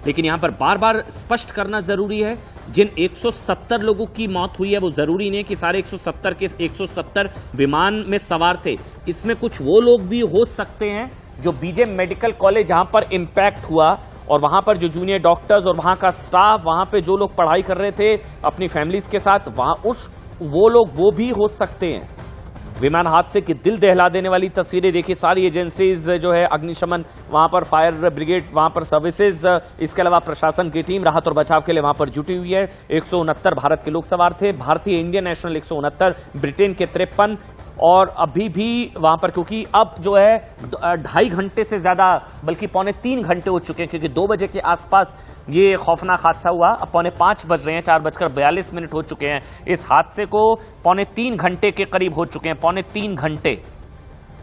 लेकिन यहां पर बार बार स्पष्ट करना जरूरी है, जिन 170 लोगों की मौत हुई है वो जरूरी नहीं कि सारे 170 के 170 विमान में सवार थे। इसमें कुछ वो लोग भी हो सकते हैं जो बीजे मेडिकल कॉलेज जहां पर इंपैक्ट हुआ और वहां पर जो जूनियर डॉक्टर्स और वहां का स्टाफ, वहां पे जो लोग पढ़ाई कर रहे थे अपनी फैमिलीज के साथ, वो लोग वो भी हो सकते हैं। विमान हादसे की दिल दहला देने वाली तस्वीरें देखिए, सारी एजेंसीज जो है, अग्निशमन, वहां पर फायर ब्रिगेड, वहां पर सर्विसेज, इसके अलावा प्रशासन की टीम राहत और बचाव के लिए वहां पर जुटी हुई है। 169 भारत के लोग सवार थे, भारतीय इंडियन नेशनल 169, ब्रिटेन के 53, और अभी भी वहां पर, क्योंकि अब जो है 2.5 घंटे से ज्यादा बल्कि 3.25 घंटे हो चुके हैं, क्योंकि 2 बजे के आसपास ये खौफनाक हादसा हुआ। अब 4:45 बज रहे हैं, 4:42 हो चुके हैं। इस हादसे को 3.25 घंटे के करीब हो चुके हैं, 3.25 घंटे,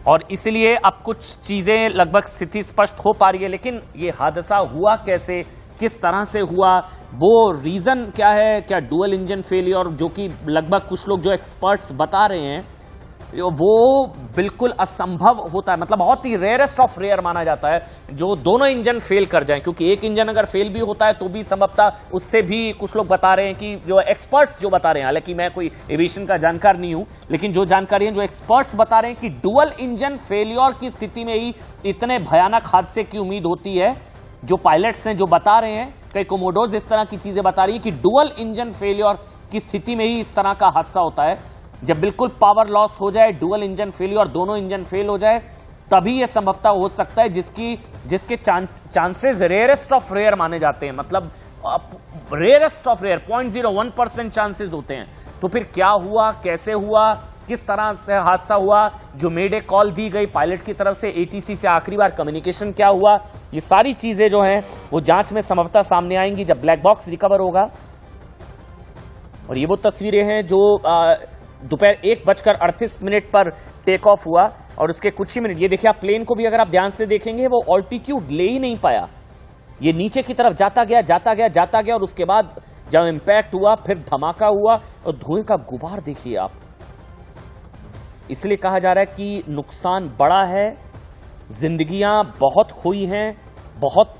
और इसलिए अब कुछ चीजें लगभग स्थिति स्पष्ट हो पा रही है। लेकिन ये हादसा हुआ कैसे, किस तरह से हुआ, वो रीजन क्या है, क्या डुअल इंजन फेलियर, जो कि लगभग कुछ लोग जो एक्सपर्ट्स बता रहे हैं वो बिल्कुल असंभव होता है, मतलब बहुत ही रेयरेस्ट ऑफ रेयर माना जाता है जो दोनों इंजन फेल कर जाएं, क्योंकि एक इंजन अगर फेल भी होता है तो भी संभवतः उससे भी कुछ लोग बता रहे हैं कि जो एक्सपर्ट्स जो बता रहे हैं, हालांकि मैं कोई एविएशन का जानकार नहीं हूं, लेकिन जो जानकारी है, जो एक्सपर्ट्स बता रहे हैं कि डुअल इंजन फेलियर की स्थिति में ही इतने भयानक हादसे की उम्मीद होती है। जो पायलट्स हैं जो बता रहे हैं, कई कोमोडोर्स इस तरह की चीजें बता रही है कि डुअल इंजन फेलियर की स्थिति में ही इस तरह का हादसा होता है। जब बिल्कुल पावर लॉस हो जाए, डुअल इंजन फेलियर और दोनों इंजन फेल हो जाए, तभी यह संभवतः हो सकता है, जिसके चांसेस रेयरेस्ट ऑफ रेयर माने जाते हैं, मतलब रेयरेस्ट ऑफ रेयर 0.01% चांसेस होते हैं। तो फिर क्या हुआ, कैसे हुआ, किस तरह से हादसा हुआ, जो मेडे कॉल दी गई पायलट की तरफ से, एटीसी से आखिरी बार कम्युनिकेशन क्या हुआ, ये सारी चीजें जो हैं वो जांच में संभवतः सामने आएंगी जब ब्लैक बॉक्स रिकवर होगा। और ये वो तस्वीरें हैं जो दोपहर 1:38 पर टेक ऑफ हुआ, और उसके कुछ ही मिनट, ये देखिए आप प्लेन को भी अगर आप ध्यान से देखेंगे वो ऑल्टीट्यूड ले ही नहीं पाया, ये नीचे की तरफ जाता गया, और उसके बाद जब इंपैक्ट हुआ फिर धमाका हुआ, और धुएं का गुबार देखिए आप। इसलिए कहा जा रहा है कि नुकसान बड़ा है, जिंदगियां बहुत खोई हैं, बहुत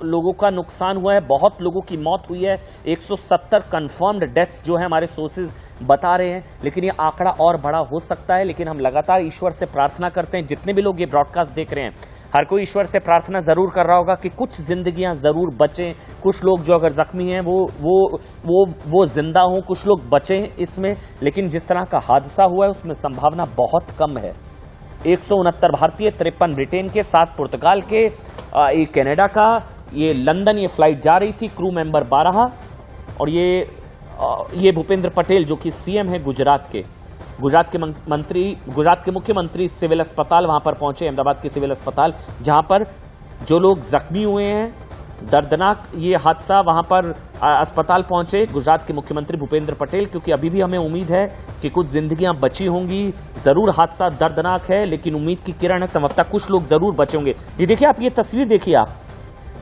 लोगों का नुकसान हुआ है, बहुत लोगों की मौत हुई है। 170 कंफर्म्ड डेथ्स जो है हमारे सोर्सेज बता रहे हैं, लेकिन ये आंकड़ा और बड़ा हो सकता है। लेकिन हम लगातार ईश्वर से प्रार्थना करते हैं, जितने भी लोग ये ब्रॉडकास्ट देख रहे हैं, हर कोई ईश्वर से प्रार्थना जरूर कर रहा होगा कि कुछ जिंदगियां जरूर बचें, कुछ लोग जो अगर जख्मी हैं वो जिंदा हों, कुछ लोग बचें इसमें। लेकिन जिस तरह का हादसा हुआ है उसमें संभावना बहुत कम है। 169 भारतीय, 53 ब्रिटेन के, 7 पुर्तगाल के, एक कनाडा का, ये लंदन ये फ्लाइट जा रही थी, क्रू मेंबर 12, और ये भूपेंद्र पटेल जो कि सीएम है गुजरात के मुख्यमंत्री सिविल अस्पताल वहां पर पहुंचे, अहमदाबाद के सिविल अस्पताल, जहां पर जो लोग जख्मी हुए हैं, दर्दनाक ये हादसा, वहां पर अस्पताल पहुंचे गुजरात के मुख्यमंत्री भूपेंद्र पटेल, क्योंकि अभी भी हमें उम्मीद है कि कुछ जिंदगियां बची होंगी। जरूर हादसा दर्दनाक है, लेकिन उम्मीद की किरण है, संभवतः कुछ लोग जरूर बचे होंगे। ये देखिए आप, ये तस्वीर देखिए आप,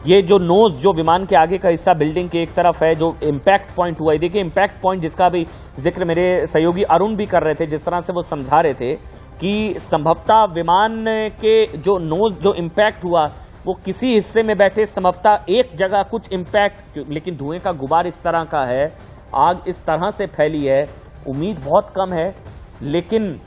ये जो नोज, जो विमान के आगे का हिस्सा बिल्डिंग के एक तरफ है, जो इम्पैक्ट पॉइंट हुआ है, देखिए इम्पैक्ट पॉइंट, जिसका भी जिक्र मेरे सहयोगी अरुण भी कर रहे थे, जिस तरह से वो समझा रहे थे कि संभवतः विमान के जो नोज, जो इम्पैक्ट हुआ, वो किसी हिस्से में बैठे, संभवतः एक जगह कुछ इम्पैक्ट, लेकिन धुएं का गुबार इस तरह का है, आग इस तरह से फैली है, उम्मीद बहुत कम है। लेकिन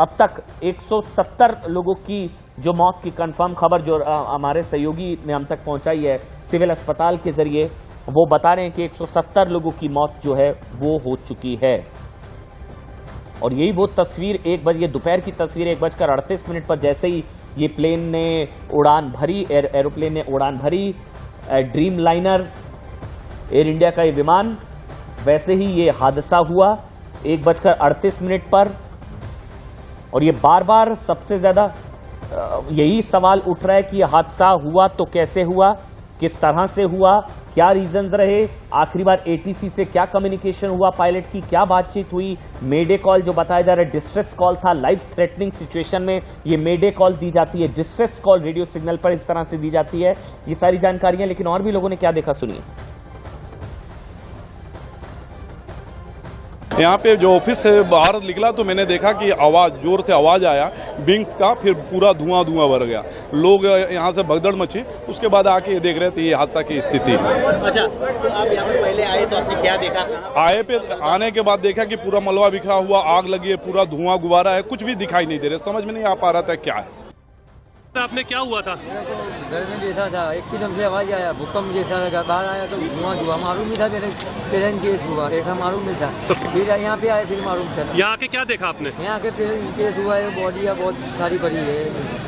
अब तक 170 लोगों की जो मौत की कंफर्म खबर जो हमारे सहयोगी ने हम तक पहुंचाई है सिविल अस्पताल के जरिए, वो बता रहे हैं कि 170 लोगों की मौत जो है वो हो चुकी है। और यही वो तस्वीर 1 बजे, दोपहर की तस्वीर 1:38 पर, जैसे ही ये प्लेन ने उड़ान भरी, एरोप्लेन ने उड़ान भरी, ड्रीम लाइनर एयर इंडिया का ये विमान, वैसे ही ये हादसा हुआ 1:38 पर। और ये बार बार सबसे ज्यादा यही सवाल उठ रहा है कि यह हादसा हुआ तो कैसे हुआ, किस तरह से हुआ, क्या रीजंस रहे, आखिरी बार एटीसी से क्या कम्युनिकेशन हुआ, पायलट की क्या बातचीत हुई, मेडे कॉल जो बताया जा रहा है डिस्ट्रेस कॉल था, लाइफ थ्रेटनिंग सिचुएशन में ये मेडे कॉल दी जाती है, डिस्ट्रेस कॉल रेडियो सिग्नल पर इस तरह से दी जाती है, ये सारी जानकारियां। लेकिन और भी लोगों ने क्या देखा, सुनिए। यहाँ पे जो ऑफिस से बाहर निकला तो मैंने देखा कि आवाज, जोर से आवाज आया विंग्स का, फिर पूरा धुआं भर गया, लोग यहाँ से भगदड़ मची। उसके बाद आके ये देख रहे थे ये हादसा की स्थिति। अच्छा, तो आप यहाँ पर पहले आए तो आपने क्या देखा? आने के बाद देखा कि पूरा मलबा बिखरा हुआ, आग लगी है, पूरा धुआं गुब्बारा है, कुछ भी दिखाई नहीं दे रहा, समझ में नहीं आ पा रहा था क्या है। आपने क्या हुआ था? मेरे को घर में जैसा था, एकदम से आवाज आया, भूकंप जैसा लगा, बाहर आया तो धुआं मालूम नहीं था, मेरे पेरेंट केस हुआ, ऐसा मालूम नहीं था। फिर यहाँ पे आए, फिर मालूम चला। यहाँ के क्या देखा आपने? यहाँ के पेरेंट केस हुआ है, बॉडी बहुत सारी पड़ी है।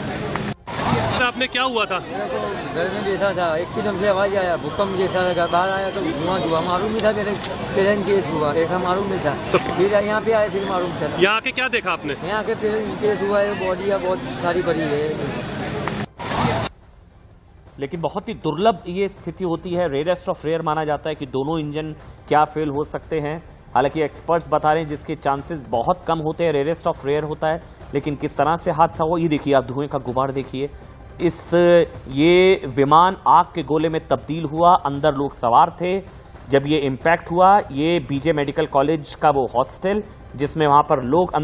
आपने क्या हुआ था? मेरे को घर में जैसा था, एकदम से आवाज आया, भूकंप जैसा लगा, बाहर आया तो धुआं मालूम नहीं था, मेरे पेरेंट केस हुआ, ऐसा मालूम नहीं था। फिर यहाँ पे आए, फिर मालूम चला। यहाँ के क्या देखा आपने? यहाँ के पेरेंट केस हुआ है, बॉडी बहुत सारी पड़ी है। लेकिन बहुत ही दुर्लभ ये स्थिति होती है, रेयरेस्ट ऑफ रेयर माना जाता है कि दोनों इंजन क्या फेल हो सकते हैं। हालांकि एक्सपर्ट्स बता रहे हैं जिसके चांसेस बहुत कम होते हैं, रेयरेस्ट ऑफ रेयर होता है। लेकिन किस तरह से हादसा हुआ ये देखिए, आप धुएं का गुबार देखिए। ये विमान आग के गोले में तब्दील हुआ, अंदर लोग सवार थे जब ये इम्पैक्ट हुआ। ये बीजे मेडिकल कॉलेज का वो हॉस्टल जिसमें वहां पर लोग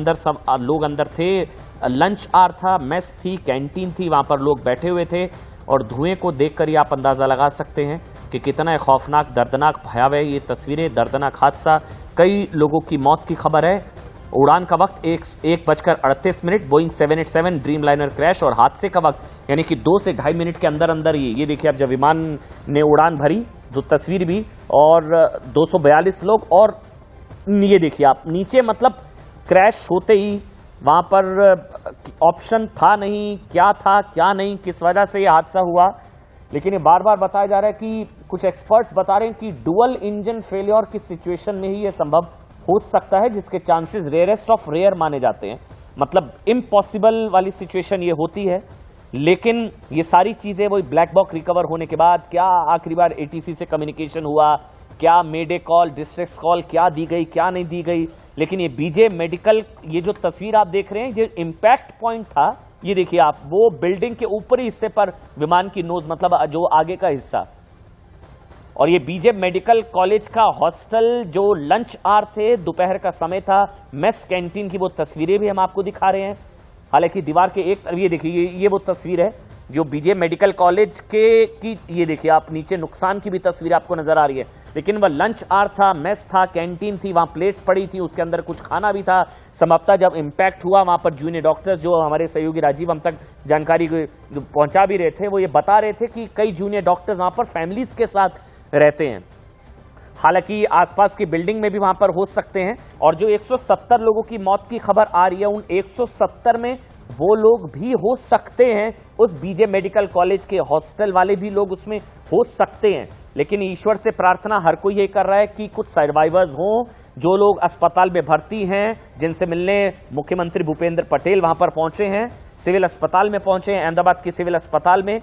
अंदर थे, लंच आवर था, मेस थी, कैंटीन थी, वहां पर लोग बैठे हुए थे। और धुएं को देखकर ही आप अंदाजा लगा सकते हैं कि कितना खौफनाक, दर्दनाक, भयावह ये तस्वीरें, दर्दनाक हादसा। कई लोगों की मौत की खबर है। उड़ान का वक्त 1:38 बोइंग 787 ड्रीमलाइनर क्रैश, और हादसे का वक्त यानी कि 2 से 2.5 मिनट के अंदर अंदर ये देखिए आप, जब विमान ने उड़ान भरी तो तस्वीर भी, और 242 लोग, और ये देखिए आप नीचे, मतलब क्रैश होते ही वहां पर ऑप्शन था नहीं, क्या था क्या नहीं, किस वजह से यह हादसा हुआ। लेकिन ये बार बार बताया जा रहा है कि कुछ एक्सपर्ट्स बता रहे हैं कि डुअल इंजन फेलियर की सिचुएशन में ही यह संभव हो सकता है, जिसके चांसेस रेयरेस्ट ऑफ रेयर माने जाते हैं। मतलब इम्पॉसिबल वाली सिचुएशन ये होती है। लेकिन ये सारी चीजें वही ब्लैक बॉक्स रिकवर होने के बाद, क्या आखिरी बार एटीसी से कम्युनिकेशन हुआ, क्या मेडे कॉल, डिस्ट्रेस कॉल क्या दी गई, क्या नहीं दी गई। लेकिन ये बीजे मेडिकल, ये जो तस्वीर आप देख रहे हैं, जो इम्पैक्ट पॉइंट था, ये देखिए आप, वो बिल्डिंग के ऊपरी हिस्से पर विमान की नोज, मतलब जो आगे का हिस्सा, और ये बीजे मेडिकल कॉलेज का हॉस्टल, जो लंच आवर थे, दोपहर का समय था, मेस कैंटीन की वो तस्वीरें भी हम आपको दिखा रहे हैं। हालांकि दीवार के एक तरफ ये देखिए, ये वो तस्वीर है जो बीजे मेडिकल कॉलेज की ये देखिए आप, नीचे नुकसान की भी तस्वीर आपको नजर आ रही है। लेकिन वह लंच आवर था, मेस था, कैंटीन थी, वहां प्लेट्स पड़ी थी, उसके अंदर कुछ खाना भी था। संभवतः जब इम्पैक्ट हुआ, वहां पर जूनियर डॉक्टर्स, जो हमारे सहयोगी राजीव हम तक जानकारी पहुंचा भी रहे थे, वो ये बता रहे थे कि कई जूनियर डॉक्टर्स वहां पर फैमिलीज के साथ रहते हैं। हालांकि आसपास की बिल्डिंग में भी वहां पर हो सकते हैं। और जो 170 लोगों की मौत की खबर आ रही है, उन 170 में वो लोग भी हो सकते हैं, उस बीजे मेडिकल कॉलेज के हॉस्टल वाले भी लोग उसमें हो सकते हैं। लेकिन ईश्वर से प्रार्थना हर कोई ये कर रहा है कि कुछ सर्वाइवर्स हों, जो लोग अस्पताल में भर्ती हैं, जिनसे मिलने मुख्यमंत्री भूपेंद्र पटेल वहां पर पहुंचे हैं, सिविल अस्पताल में पहुंचे हैं, अहमदाबाद के सिविल अस्पताल में।